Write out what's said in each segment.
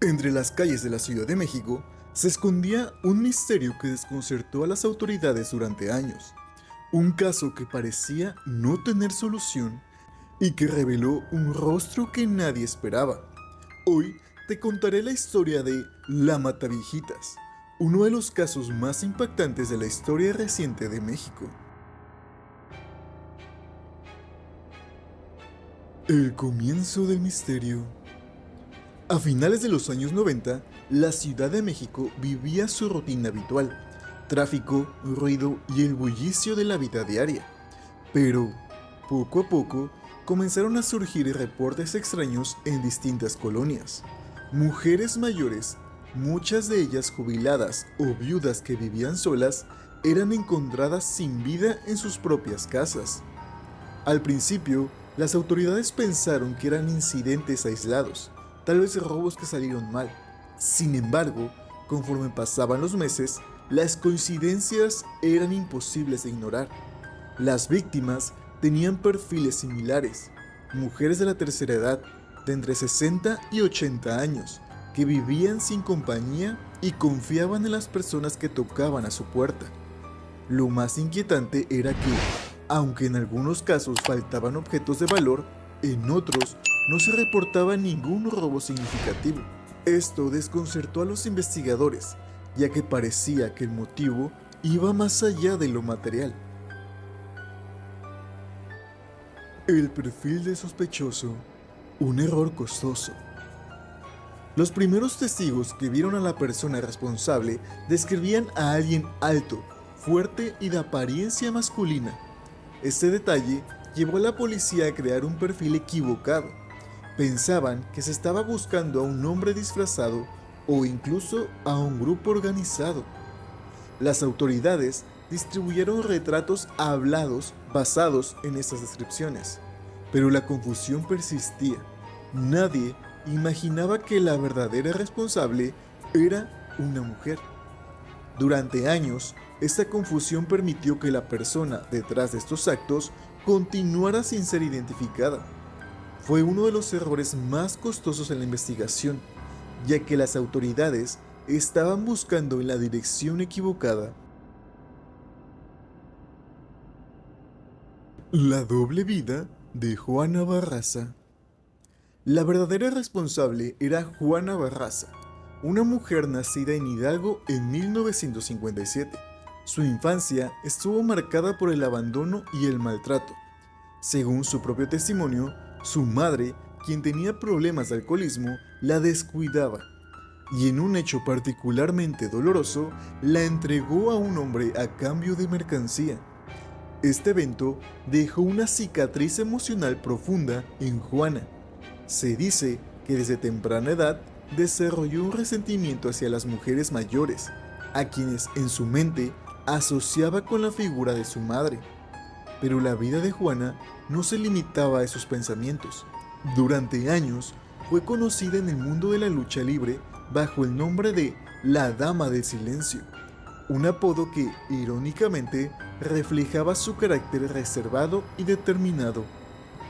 Entre las calles de la Ciudad de México se escondía un misterio que desconcertó a las autoridades durante años. Un caso que parecía no tener solución y que reveló un rostro que nadie esperaba. Hoy te contaré la historia de La Mataviejitas, uno de los casos más impactantes de la historia reciente de México. El comienzo del misterio. A finales de los años 90, la Ciudad de México vivía su rutina habitual: tráfico, ruido y el bullicio de la vida diaria. Pero, poco a poco, comenzaron a surgir reportes extraños en distintas colonias. Mujeres mayores, muchas de ellas jubiladas o viudas que vivían solas, eran encontradas sin vida en sus propias casas. Al principio, las autoridades pensaron que eran incidentes aislados, tal vez robos que salieron mal. Sin embargo, conforme pasaban los meses, las coincidencias eran imposibles de ignorar. Las víctimas tenían perfiles similares: mujeres de la tercera edad, de entre 60 y 80 años, que vivían sin compañía y confiaban en las personas que tocaban a su puerta. Lo más inquietante era que, aunque en algunos casos faltaban objetos de valor, en otros no se reportaba ningún robo significativo. Esto desconcertó a los investigadores, ya que parecía que el motivo iba más allá de lo material. El perfil de sospechoso, un error costoso. Los primeros testigos que vieron a la persona responsable describían a alguien alto, fuerte y de apariencia masculina. Este detalle llevó a la policía a crear un perfil equivocado. Pensaban que se estaba buscando a un hombre disfrazado o incluso a un grupo organizado. Las autoridades distribuyeron retratos hablados basados en estas descripciones, pero la confusión persistía. Nadie imaginaba que la verdadera responsable era una mujer. Durante años, esta confusión permitió que la persona detrás de estos actos continuara sin ser identificada. Fue uno de los errores más costosos en la investigación, ya que las autoridades estaban buscando en la dirección equivocada. La doble vida de Juana Barraza. La verdadera responsable era Juana Barraza, una mujer nacida en Hidalgo en 1957. Su infancia estuvo marcada por el abandono y el maltrato. Según su propio testimonio, su madre, quien tenía problemas de alcoholismo, la descuidaba y, en un hecho particularmente doloroso, la entregó a un hombre a cambio de mercancía. Este evento dejó una cicatriz emocional profunda en Juana. Se dice que desde temprana edad desarrolló un resentimiento hacia las mujeres mayores, a quienes en su mente asociaba con la figura de su madre. Pero la vida de Juana no se limitaba a esos pensamientos. Durante años fue conocida en el mundo de la lucha libre bajo el nombre de la Dama del Silencio, un apodo que, irónicamente, reflejaba su carácter reservado y determinado.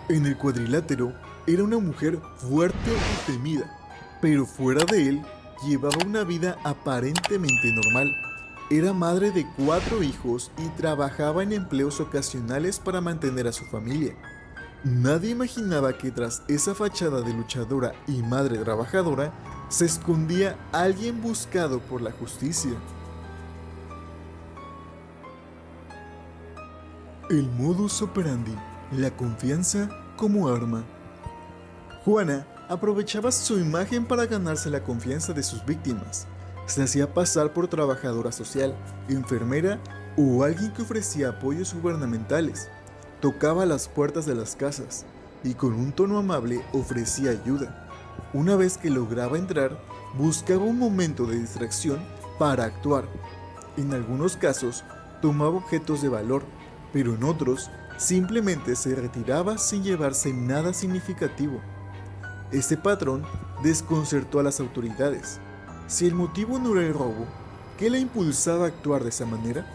En el cuadrilátero era una mujer fuerte y temida, pero fuera de él llevaba una vida aparentemente normal. Era madre de 4 hijos y trabajaba en empleos ocasionales para mantener a su familia. Nadie imaginaba que tras esa fachada de luchadora y madre trabajadora se escondía alguien buscado por la justicia. El modus operandi, la confianza como arma. Juana aprovechaba su imagen para ganarse la confianza de sus víctimas. Se hacía pasar por trabajadora social, enfermera o alguien que ofrecía apoyos gubernamentales. Tocaba las puertas de las casas y con un tono amable ofrecía ayuda. Una vez que lograba entrar, buscaba un momento de distracción para actuar. En algunos casos, tomaba objetos de valor, pero en otros, simplemente se retiraba sin llevarse nada significativo. Este patrón desconcertó a las autoridades. Si el motivo no era el robo, ¿qué la impulsaba a actuar de esa manera?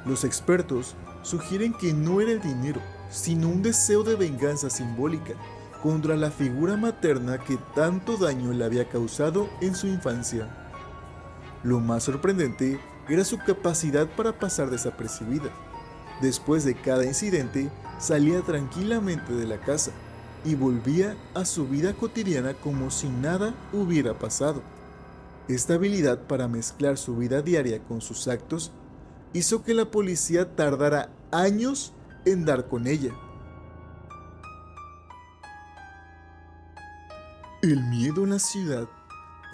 Los expertos sugieren que no era el dinero, sino un deseo de venganza simbólica, contra la figura materna que tanto daño le había causado en su infancia. Lo más sorprendente era su capacidad para pasar desapercibida. Después de cada incidente, salía tranquilamente de la casa y volvía a su vida cotidiana como si nada hubiera pasado. Esta habilidad para mezclar su vida diaria con sus actos hizo que la policía tardara años en dar con ella. El miedo en la ciudad,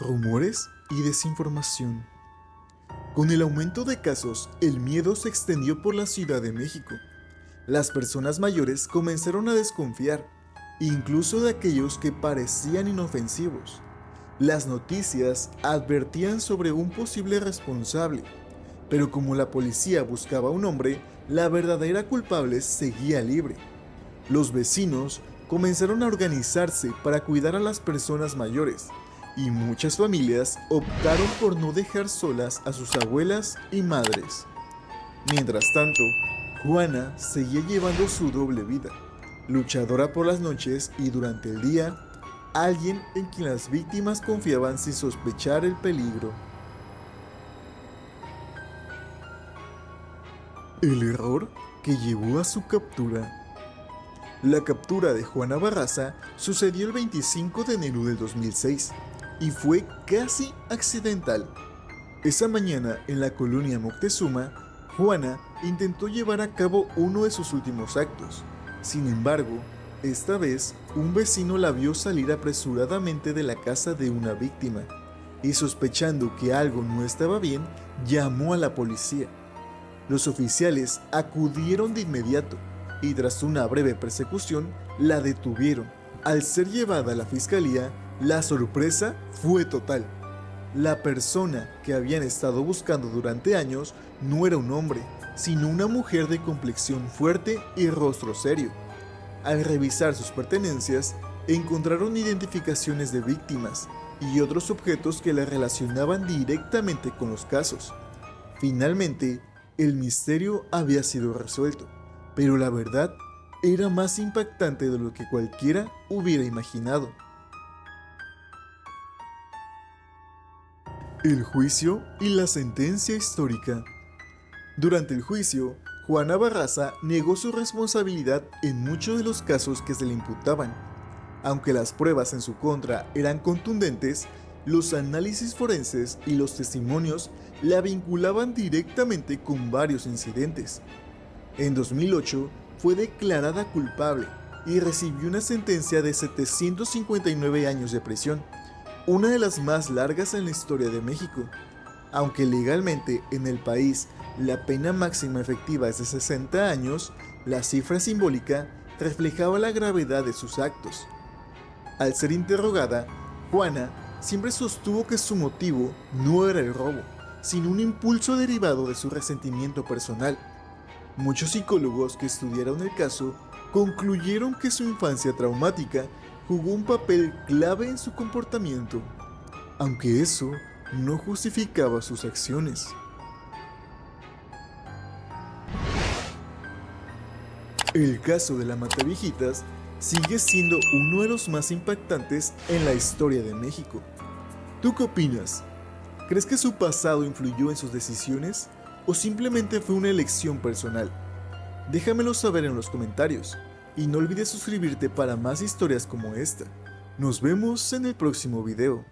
rumores y desinformación. Con el aumento de casos, el miedo se extendió por la Ciudad de México. Las personas mayores comenzaron a desconfiar, incluso de aquellos que parecían inofensivos. Las noticias advertían sobre un posible responsable, pero como la policía buscaba a un hombre, la verdadera culpable seguía libre. Los vecinos comenzaron a organizarse para cuidar a las personas mayores, y muchas familias optaron por no dejar solas a sus abuelas y madres. Mientras tanto, Juana seguía llevando su doble vida, luchadora por las noches y durante el día, alguien en quien las víctimas confiaban sin sospechar el peligro. El error que llevó a su captura. La captura de Juana Barraza sucedió el 25 de enero del 2006 y fue casi accidental. Esa mañana, en la colonia Moctezuma, Juana intentó llevar a cabo uno de sus últimos actos. Sin embargo, esta vez, un vecino la vio salir apresuradamente de la casa de una víctima y, sospechando que algo no estaba bien, llamó a la policía. Los oficiales acudieron de inmediato y tras una breve persecución, la detuvieron. Al ser llevada a la fiscalía, la sorpresa fue total. La persona que habían estado buscando durante años no era un hombre, sino una mujer de complexión fuerte y rostro serio. Al revisar sus pertenencias, encontraron identificaciones de víctimas y otros objetos que la relacionaban directamente con los casos. Finalmente, el misterio había sido resuelto, pero la verdad era más impactante de lo que cualquiera hubiera imaginado. El juicio y la sentencia histórica. Durante el juicio, Juana Barraza negó su responsabilidad en muchos de los casos que se le imputaban. Aunque las pruebas en su contra eran contundentes, los análisis forenses y los testimonios la vinculaban directamente con varios incidentes. En 2008 fue declarada culpable y recibió una sentencia de 759 años de prisión, una de las más largas en la historia de México. Aunque legalmente en el país la pena máxima efectiva es de 60 años, la cifra simbólica reflejaba la gravedad de sus actos. Al ser interrogada, Juana siempre sostuvo que su motivo no era el robo, sino un impulso derivado de su resentimiento personal. Muchos psicólogos que estudiaron el caso concluyeron que su infancia traumática jugó un papel clave en su comportamiento, aunque eso no justificaba sus acciones. El caso de la Mataviejitas sigue siendo uno de los más impactantes en la historia de México. ¿Tú qué opinas? ¿Crees que su pasado influyó en sus decisiones o simplemente fue una elección personal? Déjamelo saber en los comentarios y no olvides suscribirte para más historias como esta. Nos vemos en el próximo video.